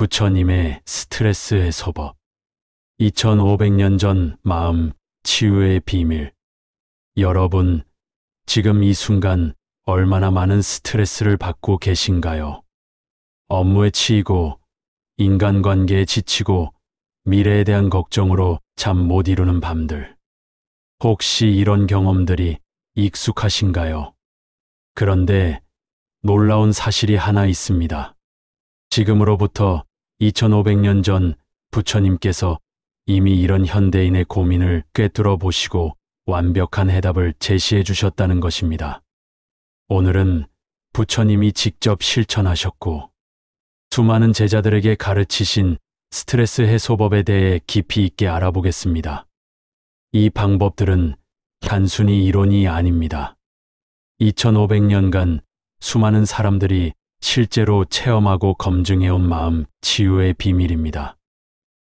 부처님의 스트레스 해소법. 2500년 전 마음 치유의 비밀. 여러분, 지금 이 순간 얼마나 많은 스트레스를 받고 계신가요? 업무에 치이고, 인간관계에 지치고, 미래에 대한 걱정으로 잠 못 이루는 밤들. 혹시 이런 경험들이 익숙하신가요? 그런데 놀라운 사실이 하나 있습니다. 지금으로부터 2500년 전 부처님께서 이미 이런 현대인의 고민을 꿰뚫어 보시고 완벽한 해답을 제시해 주셨다는 것입니다. 오늘은 부처님이 직접 실천하셨고 수많은 제자들에게 가르치신 스트레스 해소법에 대해 깊이 있게 알아보겠습니다. 이 방법들은 단순히 이론이 아닙니다. 2500년간 수많은 사람들이 실제로 체험하고 검증해온 마음 치유의 비밀입니다.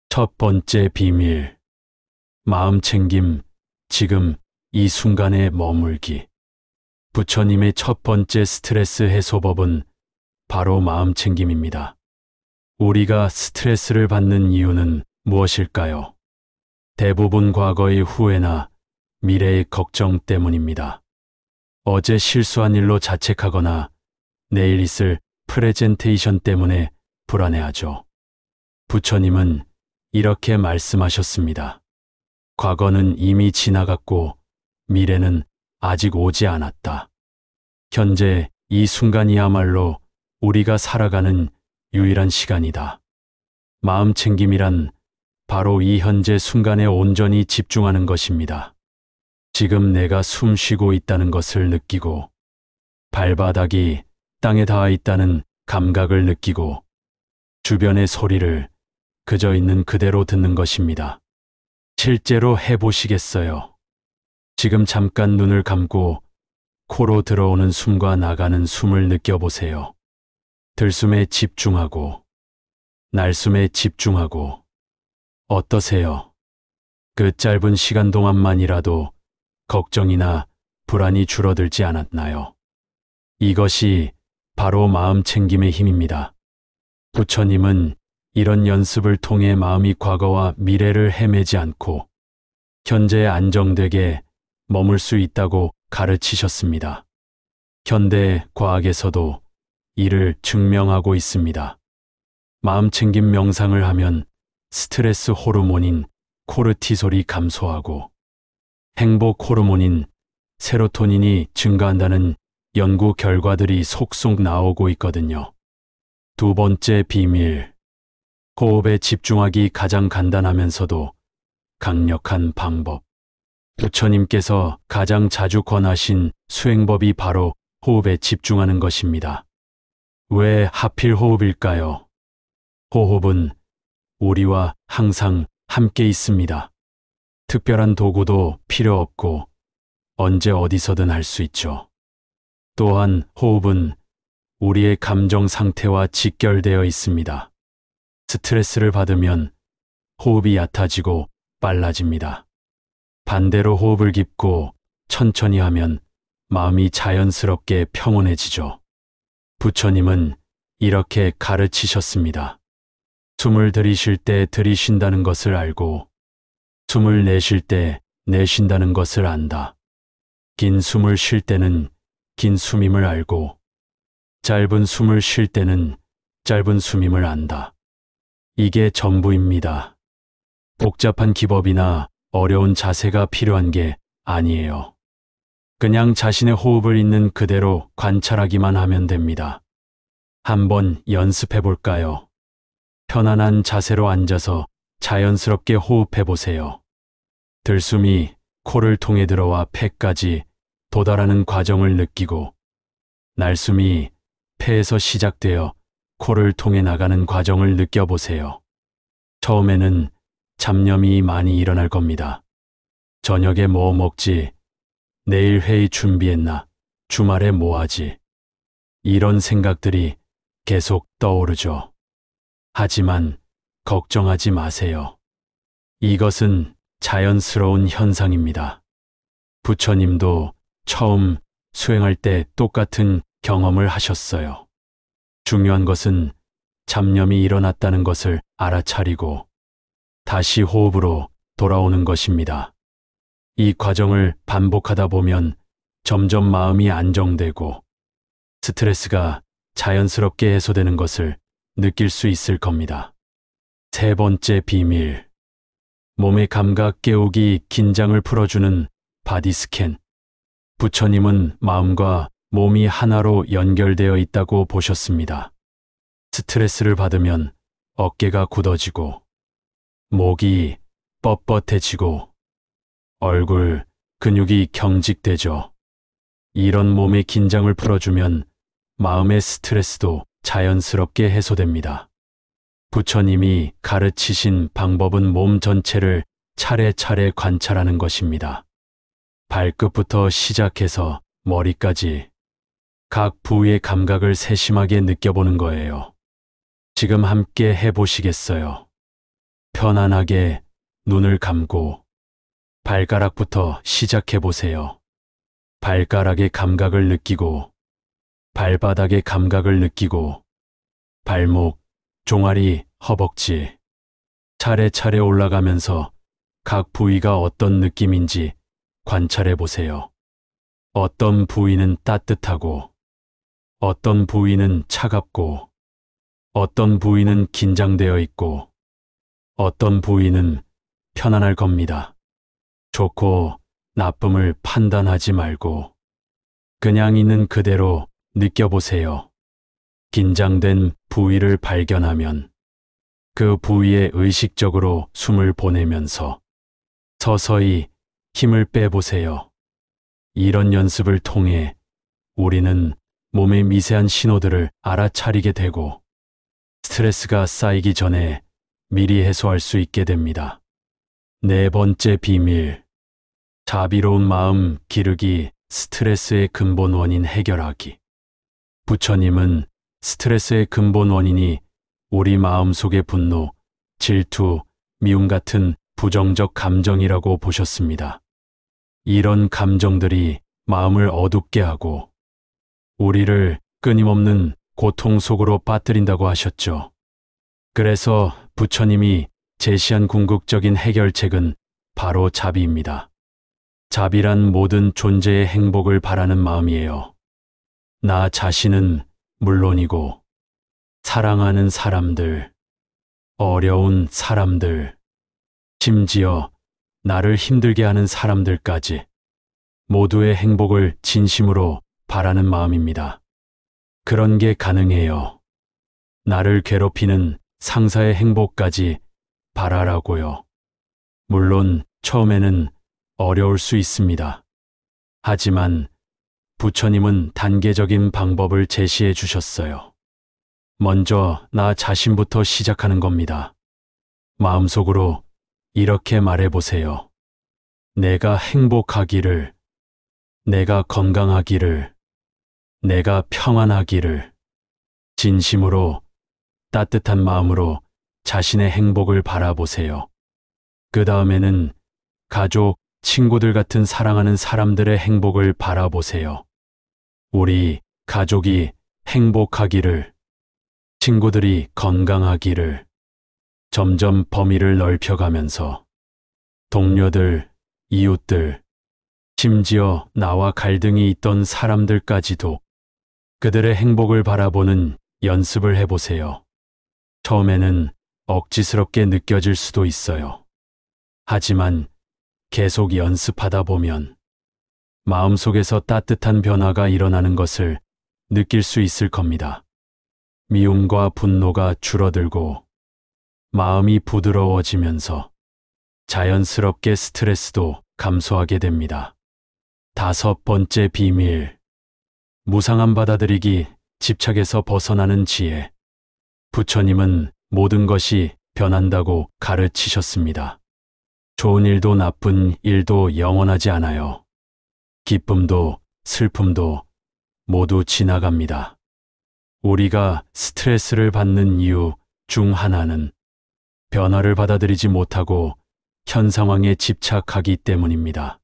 첫 번째 비밀. 마음 챙김, 지금 이 순간에 머물기. 부처님의 첫 번째 스트레스 해소법은 바로 마음 챙김입니다. 우리가 스트레스를 받는 이유는 무엇일까요? 대부분 과거의 후회나 미래의 걱정 때문입니다. 어제 실수한 일로 자책하거나 내일 있을 프레젠테이션 때문에 불안해하죠. 부처님은 이렇게 말씀하셨습니다. 과거는 이미 지나갔고 미래는 아직 오지 않았다. 현재 이 순간이야말로 우리가 살아가는 유일한 시간이다. 마음 챙김이란 바로 이 현재 순간에 온전히 집중하는 것입니다. 지금 내가 숨 쉬고 있다는 것을 느끼고 발바닥이 땅에 닿아 있다는 감각을 느끼고 주변의 소리를 그저 있는 그대로 듣는 것입니다. 실제로 해보시겠어요? 지금 잠깐 눈을 감고 코로 들어오는 숨과 나가는 숨을 느껴보세요. 들숨에 집중하고 날숨에 집중하고 어떠세요? 그 짧은 시간 동안만이라도 걱정이나 불안이 줄어들지 않았나요? 이것이 바로 마음 챙김의 힘입니다. 부처님은 이런 연습을 통해 마음이 과거와 미래를 헤매지 않고 현재에 안정되게 머물 수 있다고 가르치셨습니다. 현대 과학에서도 이를 증명하고 있습니다. 마음 챙김 명상을 하면 스트레스 호르몬인 코르티솔이 감소하고 행복 호르몬인 세로토닌이 증가한다는 연구 결과들이 속속 나오고 있거든요. 두 번째 비밀. 호흡에 집중하기 가장 간단하면서도 강력한 방법. 부처님께서 가장 자주 권하신 수행법이 바로 호흡에 집중하는 것입니다. 왜 하필 호흡일까요? 호흡은 우리와 항상 함께 있습니다. 특별한 도구도 필요 없고 언제 어디서든 할 수 있죠. 또한 호흡은 우리의 감정 상태와 직결되어 있습니다. 스트레스를 받으면 호흡이 얕아지고 빨라집니다. 반대로 호흡을 깊고 천천히 하면 마음이 자연스럽게 평온해지죠. 부처님은 이렇게 가르치셨습니다. 숨을 들이쉴 때 들이쉰다는 것을 알고 숨을 내쉴 때 내쉰다는 것을 안다. 긴 숨을 쉴 때는 긴 숨임을 알고 짧은 숨을 쉴 때는 짧은 숨임을 안다. 이게 전부입니다. 복잡한 기법이나 어려운 자세가 필요한 게 아니에요. 그냥 자신의 호흡을 있는 그대로 관찰하기만 하면 됩니다. 한번 연습해 볼까요? 편안한 자세로 앉아서 자연스럽게 호흡해 보세요. 들숨이 코를 통해 들어와 폐까지 도달하는 과정을 느끼고 날숨이 폐에서 시작되어 코를 통해 나가는 과정을 느껴보세요. 처음에는 잡념이 많이 일어날 겁니다. 저녁에 뭐 먹지? 내일 회의 준비했나? 주말에 뭐 하지? 이런 생각들이 계속 떠오르죠. 하지만 걱정하지 마세요. 이것은 자연스러운 현상입니다. 부처님도 처음 수행할 때 똑같은 경험을 하셨어요. 중요한 것은 잡념이 일어났다는 것을 알아차리고 다시 호흡으로 돌아오는 것입니다. 이 과정을 반복하다 보면 점점 마음이 안정되고 스트레스가 자연스럽게 해소되는 것을 느낄 수 있을 겁니다. 세 번째 비밀. 몸의 감각 깨우기 긴장을 풀어주는 바디 스캔. 부처님은 마음과 몸이 하나로 연결되어 있다고 보셨습니다. 스트레스를 받으면 어깨가 굳어지고, 목이 뻣뻣해지고, 얼굴 근육이 경직되죠. 이런 몸의 긴장을 풀어주면 마음의 스트레스도 자연스럽게 해소됩니다. 부처님이 가르치신 방법은 몸 전체를 차례차례 관찰하는 것입니다. 발끝부터 시작해서 머리까지 각 부위의 감각을 세심하게 느껴보는 거예요. 지금 함께 해보시겠어요? 편안하게 눈을 감고 발가락부터 시작해보세요. 발가락의 감각을 느끼고, 발바닥의 감각을 느끼고, 발목, 종아리, 허벅지, 차례차례 올라가면서 각 부위가 어떤 느낌인지 관찰해 보세요. 어떤 부위는 따뜻하고, 어떤 부위는 차갑고, 어떤 부위는 긴장되어 있고, 어떤 부위는 편안할 겁니다. 좋고 나쁨을 판단하지 말고 그냥 있는 그대로 느껴보세요. 긴장된 부위를 발견하면 그 부위에 의식적으로 숨을 보내면서 서서히 힘을 빼보세요. 이런 연습을 통해 우리는 몸의 미세한 신호들을 알아차리게 되고 스트레스가 쌓이기 전에 미리 해소할 수 있게 됩니다. 네 번째 비밀. 자비로운 마음 기르기, 스트레스의 근본 원인 해결하기. 부처님은 스트레스의 근본 원인이 우리 마음 속의 분노, 질투, 미움 같은 부정적 감정이라고 보셨습니다. 이런 감정들이 마음을 어둡게 하고 우리를 끊임없는 고통 속으로 빠뜨린다고 하셨죠. 그래서 부처님이 제시한 궁극적인 해결책은 바로 자비입니다. 자비란 모든 존재의 행복을 바라는 마음이에요. 나 자신은 물론이고 사랑하는 사람들, 어려운 사람들, 심지어 나를 힘들게 하는 사람들까지 모두의 행복을 진심으로 바라는 마음입니다. 그런 게 가능해요. 나를 괴롭히는 상사의 행복까지 바라라고요. 물론 처음에는 어려울 수 있습니다. 하지만 부처님은 단계적인 방법을 제시해 주셨어요. 먼저 나 자신부터 시작하는 겁니다. 마음속으로 이렇게 말해보세요. 내가 행복하기를, 내가 건강하기를, 내가 평안하기를, 진심으로 따뜻한 마음으로 자신의 행복을 바라보세요. 그 다음에는 가족, 친구들 같은 사랑하는 사람들의 행복을 바라보세요. 우리 가족이 행복하기를, 친구들이 건강하기를, 점점 범위를 넓혀가면서 동료들, 이웃들, 심지어 나와 갈등이 있던 사람들까지도 그들의 행복을 바라보는 연습을 해보세요. 처음에는 억지스럽게 느껴질 수도 있어요. 하지만 계속 연습하다 보면 마음속에서 따뜻한 변화가 일어나는 것을 느낄 수 있을 겁니다. 미움과 분노가 줄어들고 마음이 부드러워지면서 자연스럽게 스트레스도 감소하게 됩니다. 다섯 번째 비밀. 무상한 받아들이기, 집착에서 벗어나는 지혜. 부처님은 모든 것이 변한다고 가르치셨습니다. 좋은 일도 나쁜 일도 영원하지 않아요. 기쁨도 슬픔도 모두 지나갑니다. 우리가 스트레스를 받는 이유 중 하나는 변화를 받아들이지 못하고 현 상황에 집착하기 때문입니다.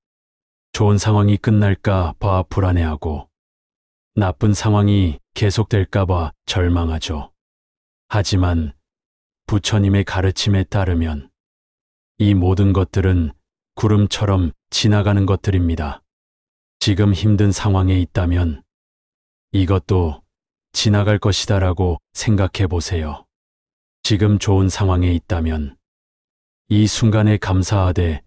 좋은 상황이 끝날까 봐 불안해하고 나쁜 상황이 계속될까 봐 절망하죠. 하지만 부처님의 가르침에 따르면 이 모든 것들은 구름처럼 지나가는 것들입니다. 지금 힘든 상황에 있다면 이것도 지나갈 것이다라고 생각해 보세요. 지금 좋은 상황에 있다면 이 순간에 감사하되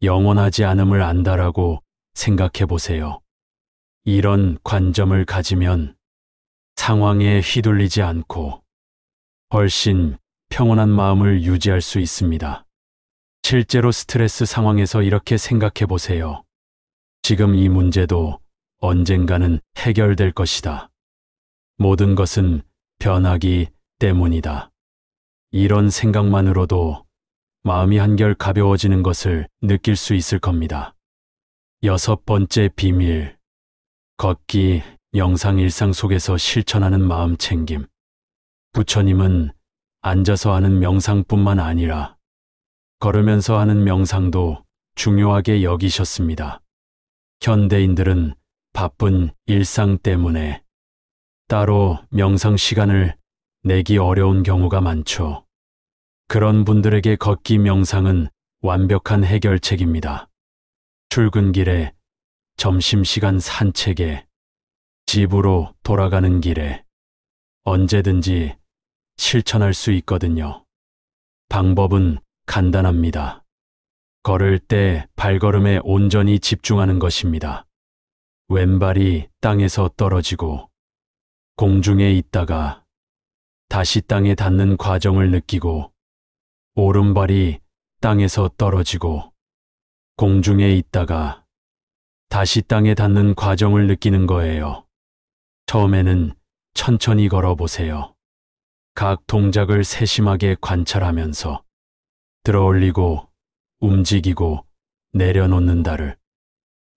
영원하지 않음을 안다라고 생각해 보세요. 이런 관점을 가지면 상황에 휘둘리지 않고 훨씬 평온한 마음을 유지할 수 있습니다. 실제로 스트레스 상황에서 이렇게 생각해 보세요. 지금 이 문제도 언젠가는 해결될 것이다. 모든 것은 변하기 때문이다. 이런 생각만으로도 마음이 한결 가벼워지는 것을 느낄 수 있을 겁니다. 6번째 비밀. 걷기, 명상 일상 속에서 실천하는 마음 챙김. 부처님은 앉아서 하는 명상뿐만 아니라 걸으면서 하는 명상도 중요하게 여기셨습니다. 현대인들은 바쁜 일상 때문에 따로 명상 시간을 내기 어려운 경우가 많죠. 그런 분들에게 걷기 명상은 완벽한 해결책입니다. 출근길에, 점심시간 산책에, 집으로 돌아가는 길에 언제든지 실천할 수 있거든요. 방법은 간단합니다. 걸을 때 발걸음에 온전히 집중하는 것입니다. 왼발이 땅에서 떨어지고 공중에 있다가 다시 땅에 닿는 과정을 느끼고 오른발이 땅에서 떨어지고 공중에 있다가 다시 땅에 닿는 과정을 느끼는 거예요. 처음에는 천천히 걸어보세요. 각 동작을 세심하게 관찰하면서 들어올리고 움직이고 내려놓는다를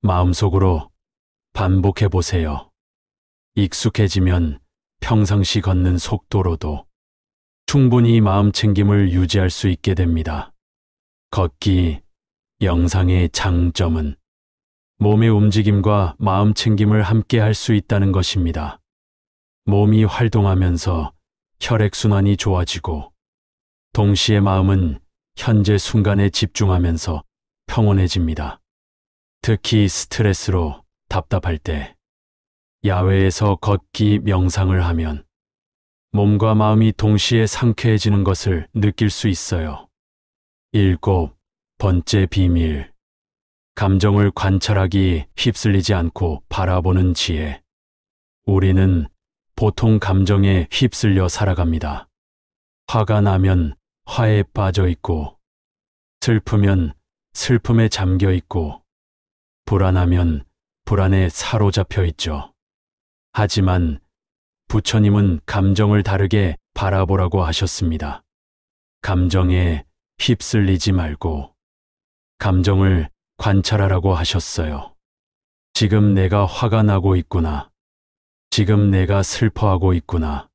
마음속으로 반복해 보세요. 익숙해지면 평상시 걷는 속도로도 충분히 마음 챙김을 유지할 수 있게 됩니다. 걷기, 명상의 장점은 몸의 움직임과 마음 챙김을 함께 할 수 있다는 것입니다. 몸이 활동하면서 혈액순환이 좋아지고 동시에 마음은 현재 순간에 집중하면서 평온해집니다. 특히 스트레스로 답답할 때 야외에서 걷기 명상을 하면 몸과 마음이 동시에 상쾌해지는 것을 느낄 수 있어요. 7번째 비밀. 감정을 관찰하기, 휩쓸리지 않고 바라보는 지혜. 우리는 보통 감정에 휩쓸려 살아갑니다. 화가 나면 화에 빠져 있고, 슬프면 슬픔에 잠겨 있고, 불안하면 불안에 사로잡혀 있죠. 하지만 부처님은 감정을 다르게 바라보라고 하셨습니다. 감정에 휩쓸리지 말고 감정을 관찰하라고 하셨어요. 지금 내가 화가 나고 있구나. 지금 내가 슬퍼하고 있구나.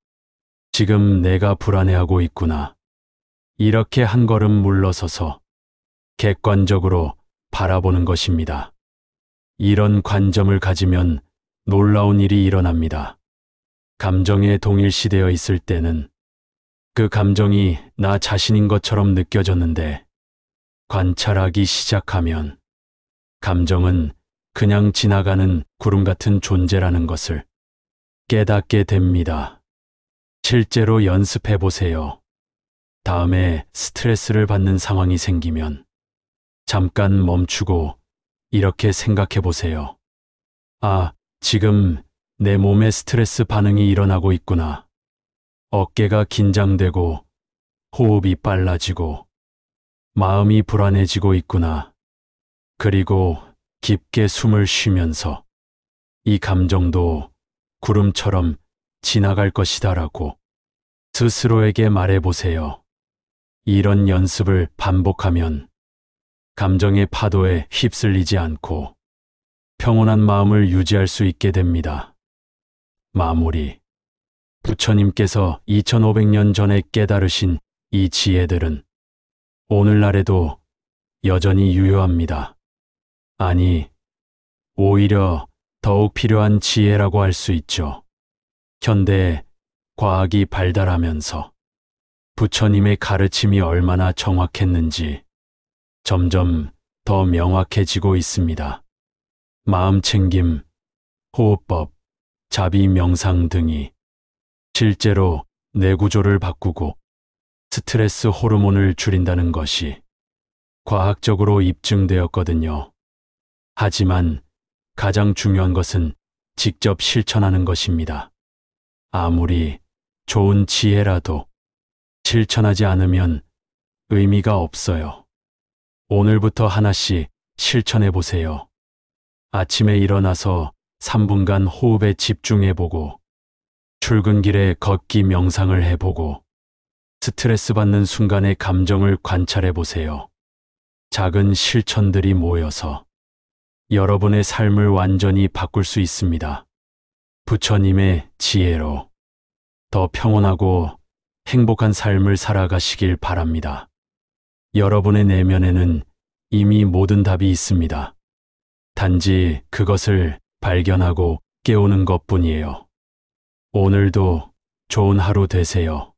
지금 내가 불안해하고 있구나. 이렇게 한 걸음 물러서서 객관적으로 바라보는 것입니다. 이런 관점을 가지면 놀라운 일이 일어납니다. 감정에 동일시되어 있을 때는 그 감정이 나 자신인 것처럼 느껴졌는데 관찰하기 시작하면 감정은 그냥 지나가는 구름 같은 존재라는 것을 깨닫게 됩니다. 실제로 연습해 보세요. 다음에 스트레스를 받는 상황이 생기면 잠깐 멈추고 이렇게 생각해 보세요. 아, 지금 내 몸에 스트레스 반응이 일어나고 있구나. 어깨가 긴장되고 호흡이 빨라지고 마음이 불안해지고 있구나. 그리고 깊게 숨을 쉬면서 이 감정도 구름처럼 지나갈 것이다라고 스스로에게 말해보세요. 이런 연습을 반복하면 감정의 파도에 휩쓸리지 않고 평온한 마음을 유지할 수 있게 됩니다. 마무리. 부처님께서 2500년 전에 깨달으신 이 지혜들은 오늘날에도 여전히 유효합니다. 아니, 오히려 더욱 필요한 지혜라고 할 수 있죠. 현대에 과학이 발달하면서 부처님의 가르침이 얼마나 정확했는지 점점 더 명확해지고 있습니다. 마음 챙김, 호흡법, 자비 명상 등이 실제로 뇌구조를 바꾸고 스트레스 호르몬을 줄인다는 것이 과학적으로 입증되었거든요. 하지만 가장 중요한 것은 직접 실천하는 것입니다. 아무리 좋은 지혜라도 실천하지 않으면 의미가 없어요. 오늘부터 하나씩 실천해 보세요. 아침에 일어나서 3분간 호흡에 집중해보고, 출근길에 걷기 명상을 해보고, 스트레스 받는 순간의 감정을 관찰해보세요. 작은 실천들이 모여서 여러분의 삶을 완전히 바꿀 수 있습니다. 부처님의 지혜로 더 평온하고 행복한 삶을 살아가시길 바랍니다. 여러분의 내면에는 이미 모든 답이 있습니다. 단지 그것을 발견하고 깨우는 것뿐이에요. 오늘도 좋은 하루 되세요.